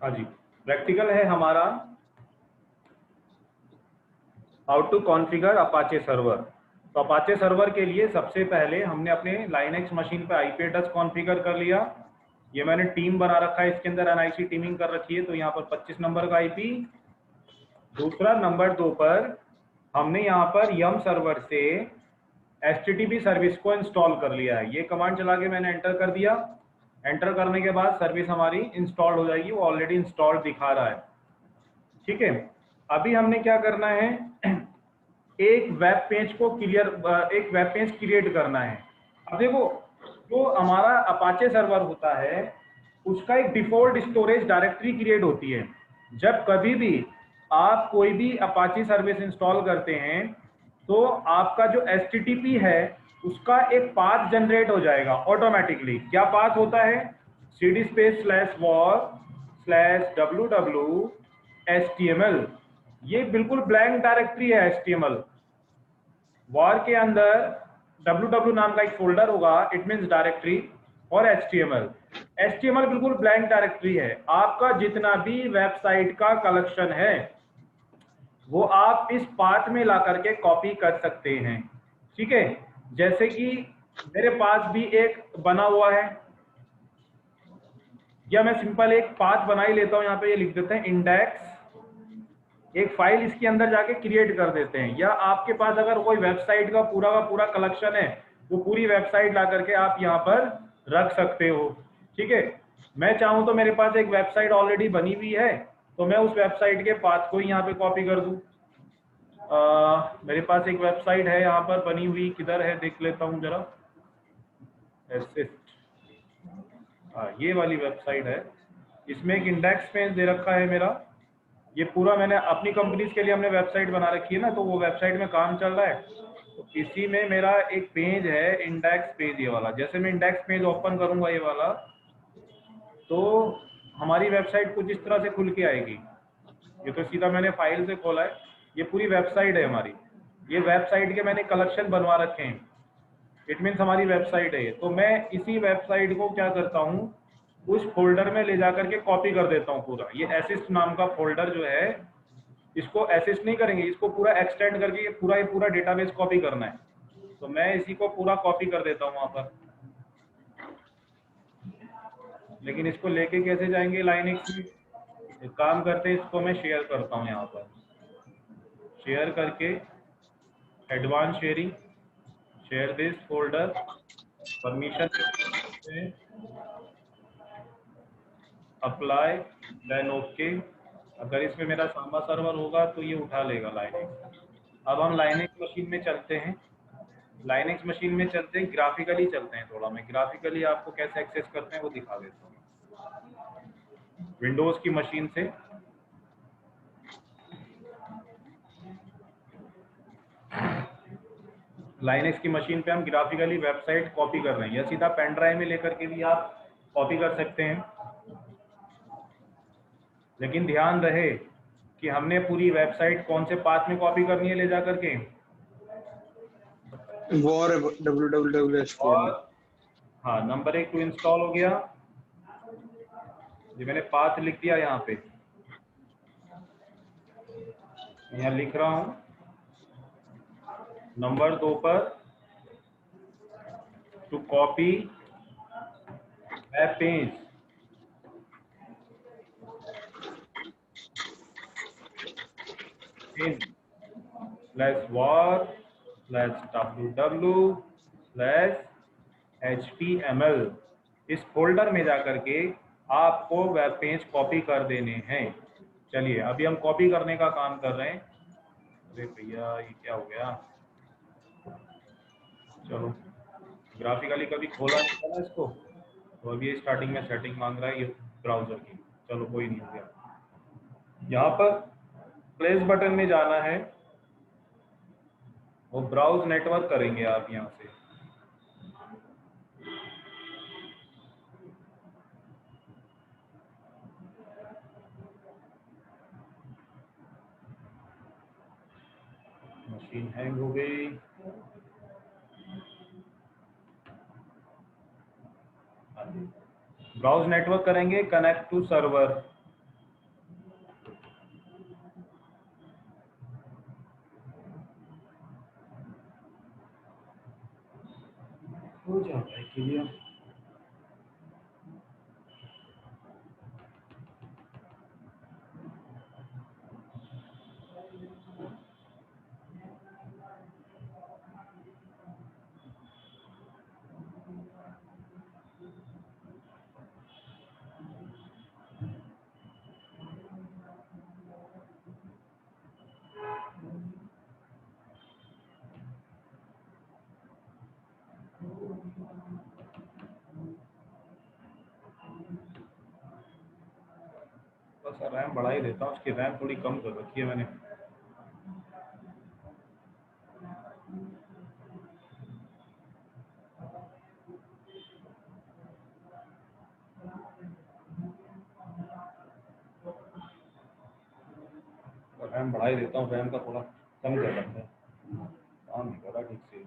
हाँ जी, प्रैक्टिकल है हमारा how to configure Apache server. तो अपाचे सर्वर के लिए सबसे पहले हमने अपने लाइनक्स मशीन पे आईपी एड्रेस कॉन्फ़िगर कर लिया। ये मैंने टीम बना रखा है, इसके अंदर एनआईसी टीमिंग कर रखी है, तो यहाँ पर 25 नंबर का आईपी। दूसरा नंबर 2 पर हमने यहाँ पर यम सर्वर से HTTP सर्विस को इंस्टॉल कर लिया है। ये कमांड चला के मैंने एंटर कर दिया। एंटर करने के बाद सर्विस हमारी इंस्टॉल हो जाएगी, वो ऑलरेडी इंस्टॉल्ड दिखा रहा है। ठीक है, अभी हमने क्या करना है, एक वेब पेज को एक वेब पेज क्रिएट करना है। अब देखो, जो हमारा अपाचे सर्वर होता है उसका एक डिफॉल्ट स्टोरेज डायरेक्टरी क्रिएट होती है। जब कभी भी आप कोई भी अपाचे सर्विस इंस्टॉल करते हैं तो आपका जो HTTP है उसका एक पाथ जनरेट हो जाएगा ऑटोमेटिकली। क्या पाथ होता है? cd/war/www.html। ये बिल्कुल ब्लैंक डायरेक्टरी है HTML। वॉर के अंदर www नाम का एक फोल्डर होगा, इट मीन्स डायरेक्टरी, और HTML बिल्कुल ब्लैंक डायरेक्टरी है। आपका जितना भी वेबसाइट का कलेक्शन है वो आप इस पाथ में ला करके कॉपी कर सकते हैं। ठीक है, जैसे कि मेरे पास भी एक बना हुआ है, या मैं सिंपल एक पाथ बना ही लेता हूं। यहाँ पे ये लिख देते हैं इंडेक्स, एक फाइल इसके अंदर जाके क्रिएट कर देते हैं। या आपके पास अगर कोई वेबसाइट का पूरा कलेक्शन है, वो पूरी वेबसाइट ला करके आप यहाँ पर रख सकते हो। ठीक है, मैं चाहूँ तो मेरे पास एक वेबसाइट ऑलरेडी बनी हुई है, तो मैं उस वेबसाइट के पाथ को ही यहाँ पे कॉपी कर दूँ। मेरे पास एक वेबसाइट है यहाँ पर बनी हुई, किधर है देख लेता हूँ जरा। असिस्ट, हाँ ये वाली वेबसाइट है। इसमें एक इंडेक्स पेज दे रखा है मेरा। ये पूरा मैंने अपनी कंपनीज के लिए हमने वेबसाइट बना रखी है ना, तो वो वेबसाइट में काम चल रहा है। तो इसी में मेरा एक पेज है इंडेक्स पेज, ये वाला। जैसे मैं इंडेक्स पेज ओपन करूंगा ये वाला, तो हमारी वेबसाइट कुछ इस तरह से खुल के आएगी। ये तो सीधा मैंने फाइल से खोला है, ये पूरी वेबसाइट है हमारी। ये वेबसाइट के मैंने कलेक्शन बनवा रखे हैं, इट मीन्स हमारी वेबसाइट है ये। तो मैं इसी वेबसाइट को क्या करता हूँ, उस फोल्डर में ले जाकर के कॉपी कर देता हूँ पूरा। ये एसिस्ट नाम का फोल्डर जो है, इसको असिस्ट नहीं करेंगे, इसको पूरा एक्सटेंड करके ये पूरा डेटाबेस कॉपी करना है। तो मैं इसी को पूरा कॉपी कर देता हूँ वहां पर। लेकिन इसको लेके कैसे जाएंगे लाइनक्स में? एक काम करते हैं, इसको मैं शेयर करता हूँ यहाँ पर। शेयर करके advance sharing, share this folder, permission apply, then okay. अगर इसमें मेरा सांबा सर्वर होगा तो ये उठा लेगा लाइनक्स। अब हम लाइनक्स मशीन में चलते हैं। लाइनक्स मशीन में चलते हैं, ग्राफिकली चलते हैं थोड़ा। मैं ग्राफिकली आपको कैसे एक्सेस करते हैं वो दिखा देता हूँ विंडोज की मशीन से। लाइनक्स की मशीन पे हम ग्राफिकली वेबसाइट कॉपी कर रहे हैं, या सीधा पेन ड्राइव में लेकर के भी आप कॉपी कर सकते हैं। लेकिन ध्यान रहे कि हमने पूरी वेबसाइट कौन से पाथ में कॉपी करनी है ले जा करके। War www.html। और हाँ, नंबर 1 टू इंस्टॉल हो गया, ये मैंने पाथ लिख दिया यहाँ पे, यहाँ लिख रहा हूँ। नंबर 2 पर to copy web page, /war/www/html। इस फोल्डर में जाकर के आपको वेब पेज कॉपी कर देने हैं। चलिए अभी हम कॉपी करने का काम कर रहे हैं। अरे भैया ये क्या हो गया, चलो ग्राफिकली कभी खोला नहीं था ना इसको, तो अभी स्टार्टिंग में सेटिंग मांग रहा है ये ब्राउजर की। चलो कोई नहीं, हो गया। यहाँ पर प्लेस बटन में जाना है, वो ब्राउज नेटवर्क करेंगे आप यहाँ से। मशीन हैंग हो गई। ब्राउज नेटवर्क करेंगे, कनेक्ट टू सर्वर। हो जाता है क्लियर। बस रैम बढ़ा ही देता हूँ, उसकी रैम थोड़ी कम कर रखी है मैंने। रैम बढ़ा ही देता हूँ, रैम का थोड़ा कम कर रखा है, काम नहीं कर रहा ठीक से।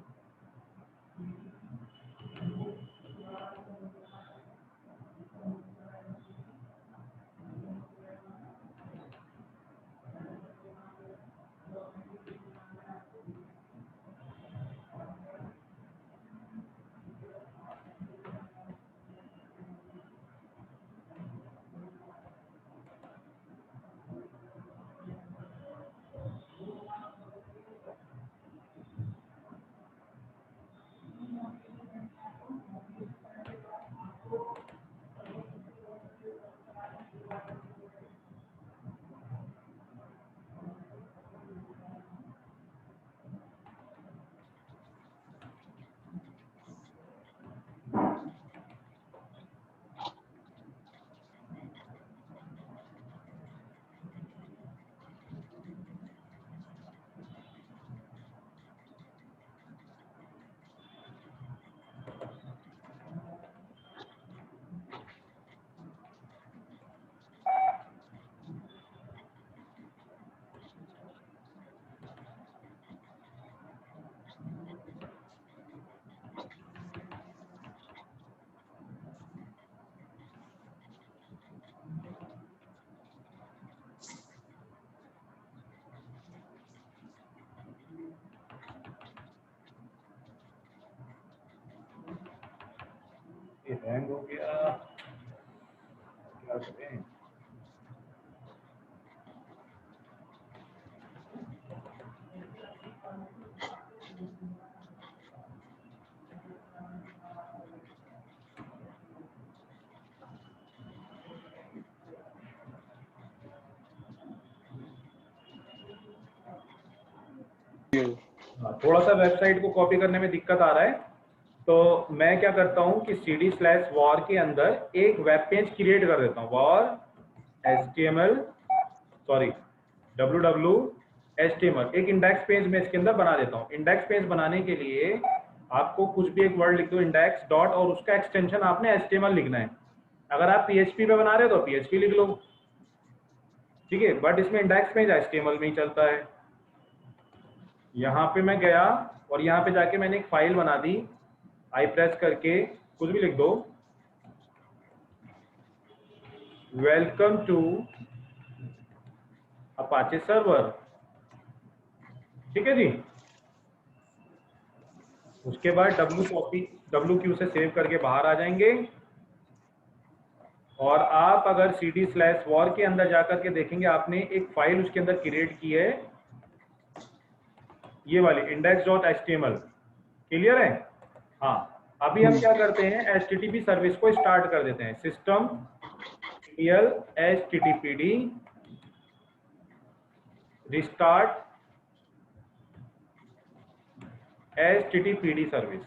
ये हैंग हो गया, क्या करें। थोड़ा सा वेबसाइट को कॉपी करने में दिक्कत आ रहा है, तो मैं क्या करता हूँ कि cd/var के अंदर एक वेब पेज क्रिएट कर देता हूँ, var html सॉरी www.html, एक इंडेक्स पेज में इसके अंदर बना देता हूँ। इंडेक्स पेज बनाने के लिए आपको कुछ भी एक वर्ड लिख दो, इंडेक्स डॉट, और उसका एक्सटेंशन आपने html लिखना है। अगर आप php पे बना रहे हो तो php लिख लो, ठीक है, बट इसमें इंडेक्स पेज html में ही चलता है। यहाँ पे मैं गया और यहाँ पे जाके मैंने एक फाइल बना दी, आई प्रेस करके कुछ भी लिख दो, वेलकम टू अपाचे सर्वर, ठीक है जी। उसके बाद WQ से सेव करके बाहर आ जाएंगे, और आप अगर cd/var के अंदर जाकर के देखेंगे, आपने एक फाइल उसके अंदर क्रिएट की है, ये वाली index.html, क्लियर है। हाँ, अभी हम क्या करते हैं, HTTP सर्विस को स्टार्ट कर देते हैं। System HTTPD restart HTTPD service,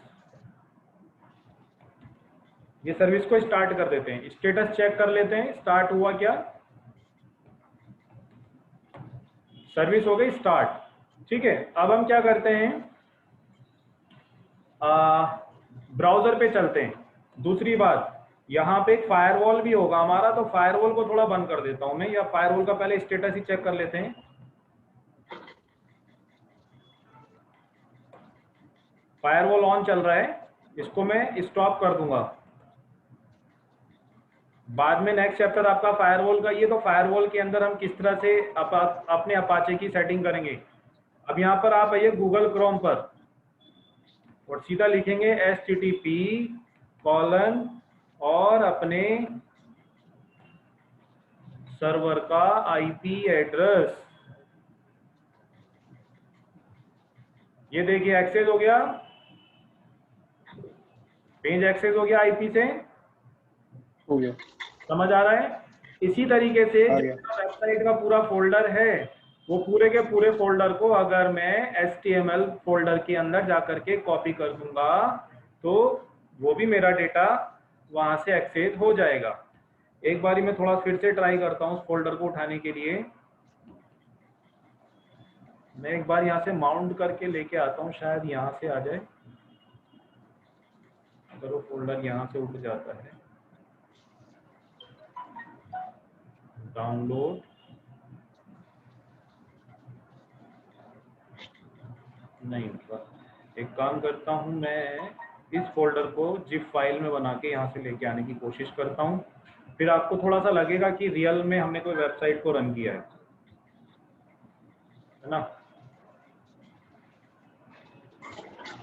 ये सर्विस को स्टार्ट कर देते हैं। स्टेटस चेक कर लेते हैं, स्टार्ट हुआ क्या, सर्विस हो गई स्टार्ट, ठीक है। अब हम क्या करते हैं, ब्राउजर पे चलते हैं। दूसरी बात, यहाँ पे एक फायरवॉल भी होगा हमारा, तो फायरवॉल को थोड़ा बंद कर देता हूं मैं, या फायरवॉल का पहले स्टेटस ही चेक कर लेते हैं। फायरवॉल ऑन चल रहा है, इसको मैं स्टॉप कर दूंगा। बाद में नेक्स्ट चैप्टर आपका फायरवॉल का, ये तो फायरवॉल के अंदर हम किस तरह से अपने अपाचे की सेटिंग करेंगे। अब यहाँ पर आप आइए गूगल क्रोम पर, और सीधा लिखेंगे HTTP कॉलन और अपने सर्वर का IP एड्रेस। ये देखिए एक्सेस हो गया, पेज एक्सेस हो गया IP से। हो गया। समझ आ रहा है? इसी तरीके से आ जो गया। वेबसाइट का पूरा फोल्डर है, वो पूरे के पूरे फोल्डर को अगर मैं HTML फोल्डर के अंदर जाकर के कॉपी कर दूंगा तो वो भी मेरा डेटा वहां से एक्सेस हो जाएगा। एक बारी मैं थोड़ा फिर से ट्राई करता हूँ उस फोल्डर को उठाने के लिए। मैं एक बार यहाँ से माउंट करके लेके आता हूँ, शायद यहाँ से आ जाए। अगर वो फोल्डर यहाँ से उठ जाता है, डाउनलोड, नहीं होगा। एक काम करता हूँ, मैं इस फोल्डर को जिप फाइल में बना के यहाँ से लेके आने की कोशिश करता हूँ। फिर आपको थोड़ा सा लगेगा कि रियल में हमने कोई वेबसाइट को रन किया है ना।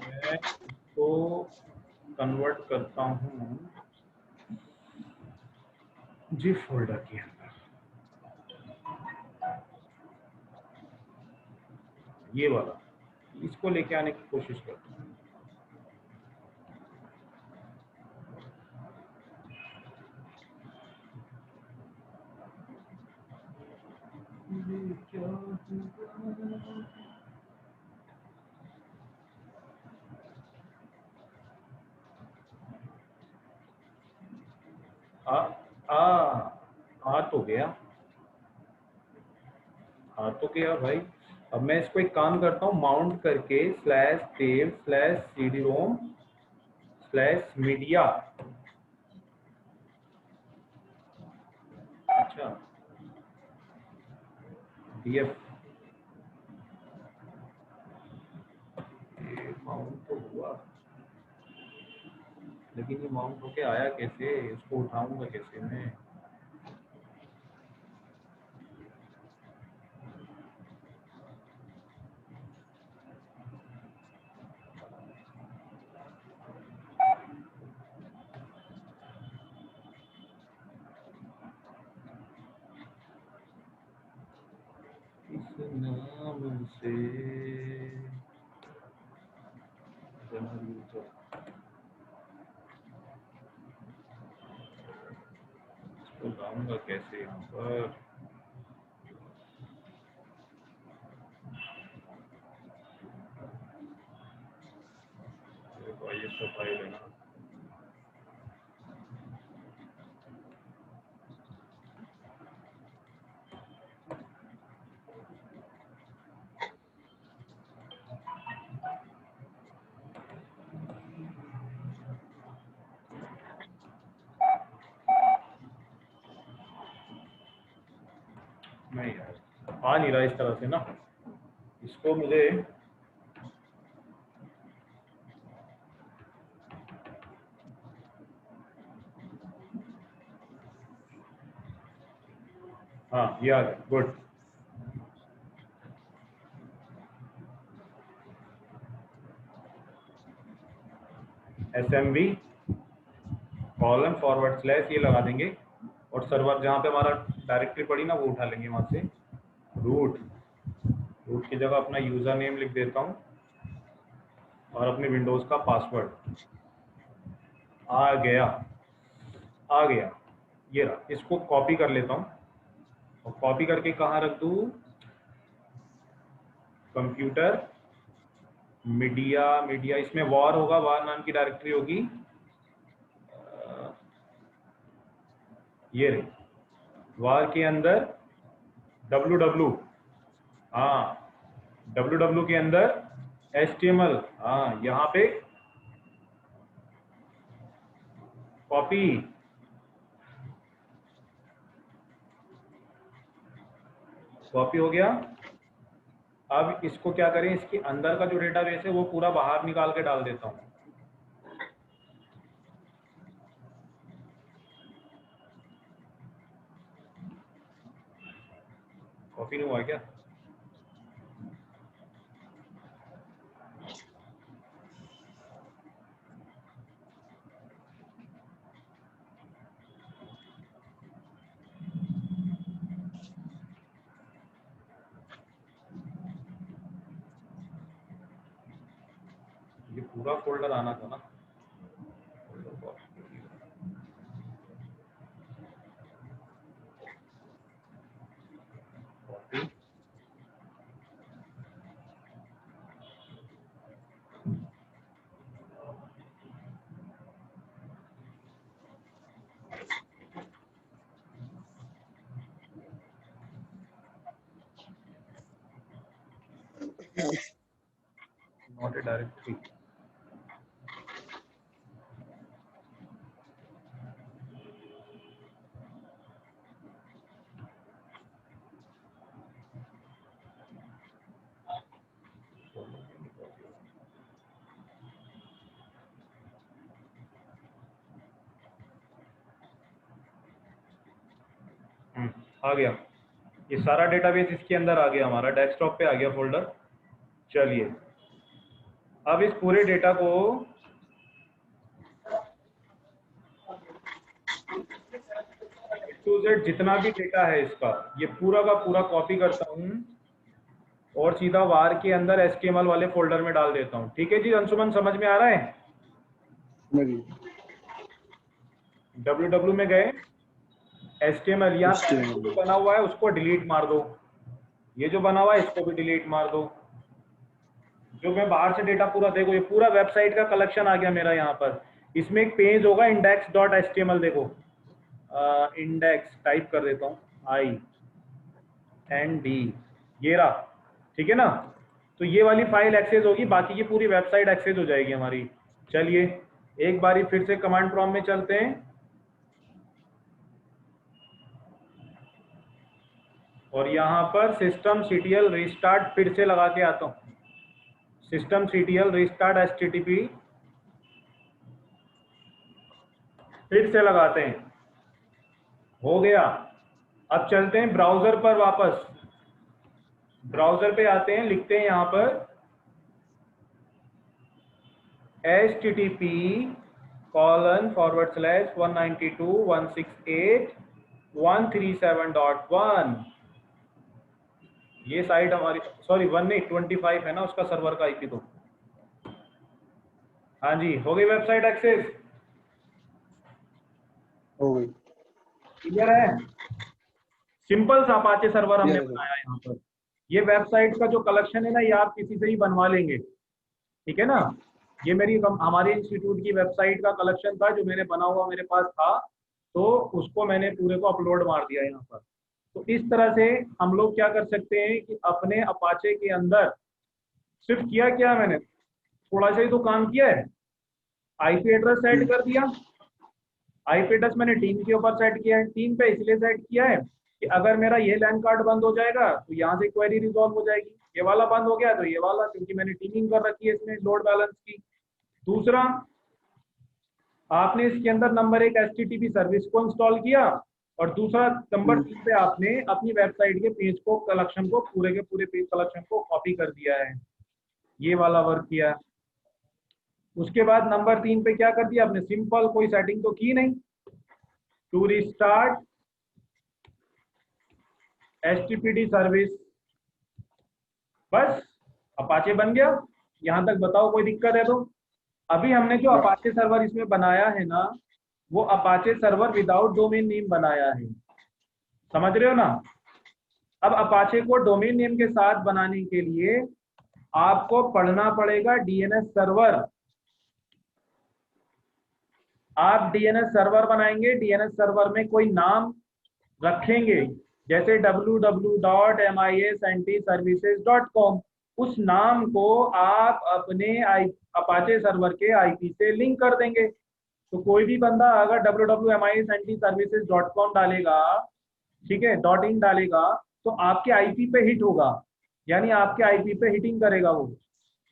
मैं इसको कन्वर्ट करता हूँ जिप फोल्डर के अंदर, ये वाला, इसको लेके आने की कोशिश करता हूँ। क्या आ आ आ तो गया, आ तो गया भाई। अब मैं इसको एक काम करता हूँ, माउंट करके /dev/cd-rom/media। अच्छा, df, ये माउंट तो हुआ, लेकिन ये माउंट होके आया कैसे, इसको उठाऊंगा कैसे मैं? इस नाम से इसको लाऊंगा कैसे यहाँ पर? देखो ये सब फाइल है ना, नहीं यार आ नहीं रहा इस तरह से ना, इसको मुझे हाँ ये आ गया, गुड। SMV :/ ये लगा देंगे और सर्वर जहाँ पे हमारा डायरेक्टरी पड़ी ना वो उठा लेंगे वहाँ से। रूट, रूट की जगह अपना यूज़र नेम लिख देता हूँ और अपने विंडोज़ का पासवर्ड। आ गया, आ गया, ये रहा। इसको कॉपी कर लेता हूँ और कॉपी करके कहाँ रख दूँ? कंप्यूटर मीडिया, मीडिया इसमें वार होगा, वार नाम की डायरेक्टरी होगी। ये रही, वार के अंदर www, हाँ www के अंदर HTML, हाँ यहाँ पे कॉपी, कॉपी हो गया। अब इसको क्या करें, इसके अंदर का जो डेटाबेस है वो पूरा बाहर निकाल के डाल देता हूँ। कॉपी नहीं हुआ क्या? पूरा फोल्डर आना था ना। Not a directory. आ गया, ये सारा डेटाबेस इसके अंदर आ गया, हमारा डेस्कटॉप पे आ गया फोल्डर। चलिए अब इस पूरे डेटा को टू जेड जितना भी डेटा है इसका, ये पूरा का पूरा कॉपी करता हूँ और सीधा वार के अंदर HTML वाले फोल्डर में डाल देता हूँ। ठीक है जी अंशुमन, समझ में आ रहा है? www में गए, HTML यहाँ जो बना हुआ है उसको डिलीट मार दो, ये जो बना हुआ है इसको भी डिलीट मार दो। जो मैं बाहर से डेटा पूरा, देखो ये पूरा वेबसाइट का कलेक्शन आ गया मेरा यहाँ पर। इसमें एक पेज होगा index.html, देखो इंडेक्स टाइप कर देता हूँ IND, ये रहा, ठीक है ना। तो ये वाली फाइल एक्सेस होगी, बाकी की पूरी वेबसाइट एक्सेस हो जाएगी हमारी। चलिए एक बारी फिर से कमांड प्रॉम्प्ट में चलते हैं और यहाँ पर systemctl रिस्टार्ट फिर से लगा के आता हूँ। systemctl रिस्टार्ट HTTP फिर से लगाते हैं, हो गया। अब चलते हैं ब्राउजर पर वापस, ब्राउजर पे आते हैं, लिखते हैं यहाँ पर http://192.168.137.1। ये साइट हमारी, सॉरी 1825 है ना उसका सर्वर का IP तो। हाँ जी, हो गई वेबसाइट एक्सेस, हो गई। क्लियर है? सिंपल सा अपाचे सर्वर हमने बनाया यहाँ पर। ये वेबसाइट का जो कलेक्शन है ना, ये आप किसी से ही बनवा लेंगे, ठीक है ना। ये हमारे इंस्टीट्यूट की वेबसाइट का कलेक्शन था जो मैंने बना हुआ मेरे पास था, तो उसको मैंने पूरे को अपलोड मार दिया यहाँ पर। तो इस तरह से हम लोग क्या कर सकते हैं कि अपने अपाचे के अंदर सिर्फ किया क्या मैंने, थोड़ा सा ही तो काम किया है। IP एड्रेस सेट कर दिया, IP एड्रेस मैंने टीम के ऊपर सेट किया है। टीम पे इसलिए सेट किया है कि अगर मेरा ये लैन कार्ड बंद हो जाएगा तो यहाँ से क्वेरी रिजॉल्व हो जाएगी, ये वाला बंद हो गया तो ये वाला, क्योंकि मैंने टीमिंग कर रखी है इसमें लोड बैलेंस की। दूसरा, आपने इसके अंदर नंबर 1 HTTP सर्विस को इंस्टॉल किया और दूसरा नंबर 3 पे आपने अपनी वेबसाइट के पेज को कलेक्शन को, पूरे के पूरे पेज कलेक्शन को कॉपी कर दिया है, ये वाला वर्क किया। उसके बाद नंबर 3 पे क्या कर दिया आपने, सिंपल कोई सेटिंग तो की नहीं, टू रिस्टार्ट HTTP सर्विस, बस अपाचे बन गया। यहां तक बताओ कोई दिक्कत है तो? अभी हमने जो अपाचे सर्वर इसमें बनाया है ना, वो Apache server without domain name बनाया है, समझ रहे हो ना। अब अपाचे को डोमेन नेम के साथ बनाने के लिए आपको पढ़ना पड़ेगा DNS सर्वर। आप DNS सर्वर बनाएंगे, DNS सर्वर में कोई नाम रखेंगे, जैसे www.misntservices.com, उस नाम को आप अपने अपाचे सर्वर के IP से लिंक कर देंगे। तो कोई भी बंदा अगर www.misntservices.com डालेगा, ठीक है, .in डालेगा, तो आपके IP पे हिट होगा, यानी आपके IP पे हिटिंग करेगा वो।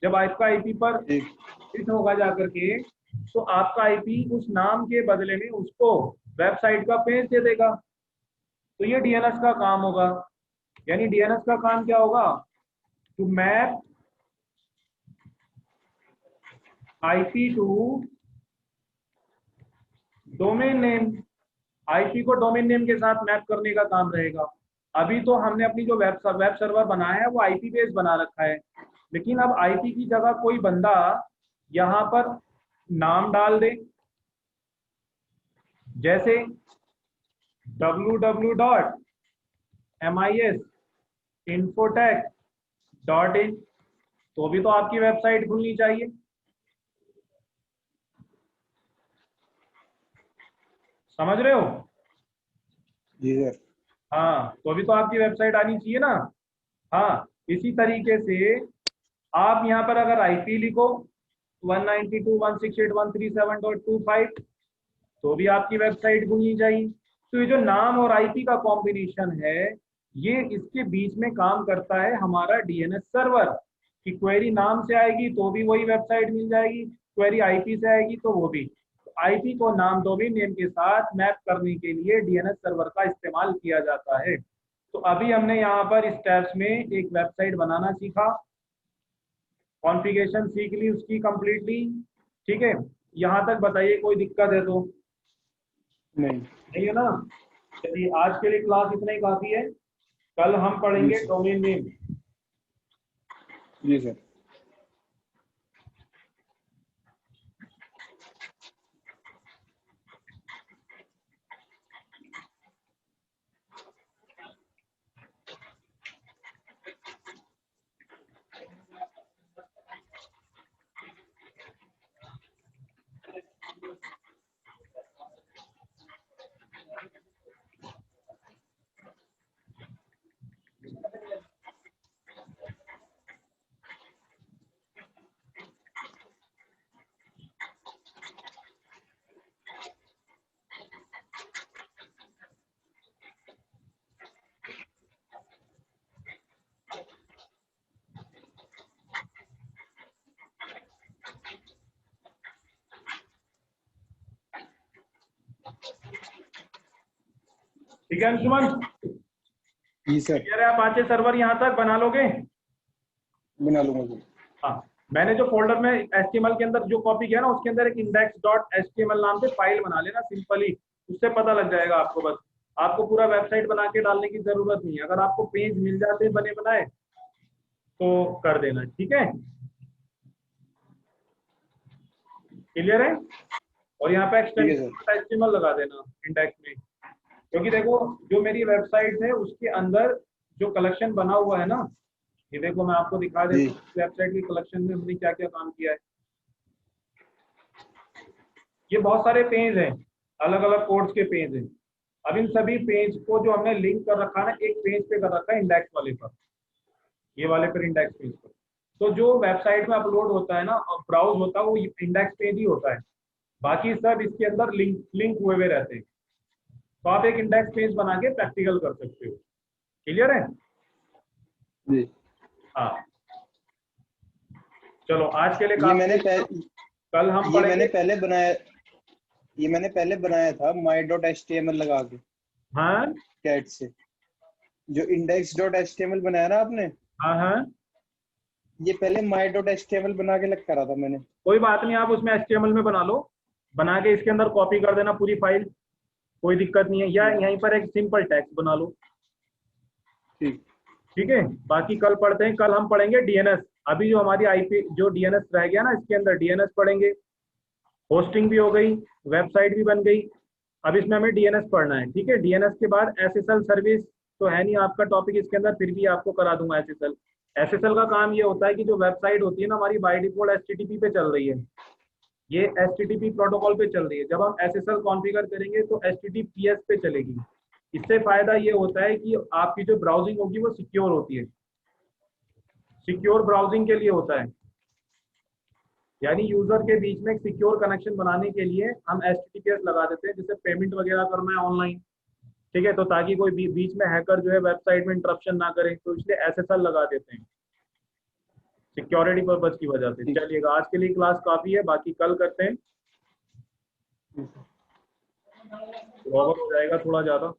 जब आपका IP पर हिट होगा जाकर के, तो आपका IP उस नाम के बदले में उसको वेबसाइट का पेज दे देगा। तो ये DNS का काम होगा। यानी DNS का काम क्या होगा, to map IP to domain name, IP को डोमेन नेम के साथ मैप करने का काम रहेगा। अभी तो हमने अपनी जो वेब सर्वर बनाया है वो IP बेस्ड बना रखा है, लेकिन अब IP की जगह कोई बंदा यहाँ पर नाम डाल दें, जैसे www.misinfotech.in, तो भी तो आपकी वेबसाइट खुलनी चाहिए। समझ रहे हो? जी सर। हाँ, तो अभी तो आपकी वेबसाइट आनी चाहिए ना। हाँ, इसी तरीके से आप यहाँ पर अगर आईपी लिखो 192.168.137.25, तो भी आपकी वेबसाइट खुलनी चाहिए। तो ये जो नाम और आईपी का कॉम्बिनेशन है, ये इसके बीच में काम करता है हमारा डीएनएस सर्वर। कि क्वेरी नाम से आएगी तो भी वही वेबसाइट मिल जाएगी, क्वेरी आईपी से आएगी तो वो भी। आईपी को नाम डोमेन नेम के साथ मैप करने के लिए डीएनएस सर्वर का इस्तेमाल किया जाता है। तो अभी हमने यहाँ पर स्टेप्स में एक वेबसाइट बनाना सीखा, कॉन्फ़िगरेशन सीख ली उसकी कंप्लीटली। ठीक है, यहाँ तक बताइए कोई दिक्कत है तो? नहीं। नहीं है ना? चलिए, आज के लिए क्लास इतना ही काफी है। कल हम जी पढ़ेंगे सर। Domain name. जी सर। ठीक है अंशुमन, जी सर। क्लियर है? अपाचे सर्वर यहाँ तक बना लोगे? बना लूंगा सर। हाँ, मैंने जो फोल्डर में एचटीएमएल के अंदर जो कॉपी किया ना, उसके अंदर एक index.html नाम से फाइल बना लेना सिंपली, उससे पता लग जाएगा आपको। बस आपको पूरा वेबसाइट बना के डालने की जरूरत नहीं है। अगर आपको पेज मिल जाते हैं बने बनाए तो कर देना, ठीक है? क्लियर है? और यहाँ पे ठीक है सर। एक्सटेंशन एचटीएमएल लगा देना इंडेक्स में, क्योंकि देखो जो मेरी वेबसाइट है उसके अंदर जो कलेक्शन बना हुआ है ना, ये देखो मैं आपको दिखा जी। देता हूँ वेबसाइट की कलेक्शन में हमने क्या क्या काम किया है। ये बहुत सारे पेज हैं, अलग अलग कोड्स के पेज हैं। अब इन सभी पेज को जो हमने लिंक कर रखा है ना, एक पेज पे कर रखा है इंडेक्स वाले पर, ये वाले पर इंडेक्स पेज पर। तो जो वेबसाइट में अपलोड होता है ना और ब्राउज होता है, वो इंडेक्स पेज ही होता है। बाकी सब इसके अंदर लिंक लिंक हुए हुए रहते हैं। तो आप एक इंडेक्स पेज बना के प्रैक्टिकल कर सकते हो। क्लियर है? जी। हाँ, चलो आज के लिए ये काफी मैंने है। कल हम ये मैंने पढ़ेंगे। पहले बनाया ये मैंने पहले बनाया था my.html लगा के हाँ कैट से। जो index.html बनाया ना आपने, हाँ हाँ, ये पहले my.html बना के लग करा था मैंने। कोई बात नहीं, आप उसमें एचटीएमएल में बना लो, बना के इसके अंदर कॉपी कर देना पूरी फाइल, कोई दिक्कत नहीं है। या ठीक। यहीं पर एक सिंपल टेक्स्ट बना लो। ठीक। ठीक है, बाकी कल पढ़ते हैं। कल हम पढ़ेंगे डीएनएस। अभी जो हमारी आईपी जो डीएनएस रह गया ना, इसके अंदर डीएनएस पढ़ेंगे। होस्टिंग भी हो गई, वेबसाइट भी बन गई। अब इसमें हमें डीएनएस पढ़ना है। ठीक है, डीएनएस के बाद एसएसएल सर्विस तो है नहीं आपका टॉपिक इसके अंदर, फिर भी आपको करा दूंगा एसएसएल। एसएसएल का काम ये होता है कि जो वेबसाइट होती है ना हमारी, बाय डिफॉल्ट एचटीटीपी पे चल रही है, ये एचटीटीपी प्रोटोकॉल पे चल रही है। जब हम एसएसएल कॉन्फ़िगर करेंगे तो एचटीटीपीएस पे चलेगी। इससे फायदा ये होता है कि आपकी जो ब्राउजिंग होगी वो सिक्योर होती है, सिक्योर ब्राउजिंग के लिए होता है। यानी यूजर के बीच में एक सिक्योर कनेक्शन बनाने के लिए हम एचटीटीपीएस लगा देते हैं, जिससे पेमेंट वगैरह करना है ऑनलाइन। ठीक है, तो ताकि कोई बीच में हैकर जो है वेबसाइट में इंटरप्शन ना करे, तो इसलिए एसएसएल लगा देते हैं सिक्योरिटी पर्पज की वजह से। ठीक। चलिएगा, आज के लिए क्लास काफी है, बाकी कल करते हैं। ओवर हो जाएगा थोड़ा ज्यादा।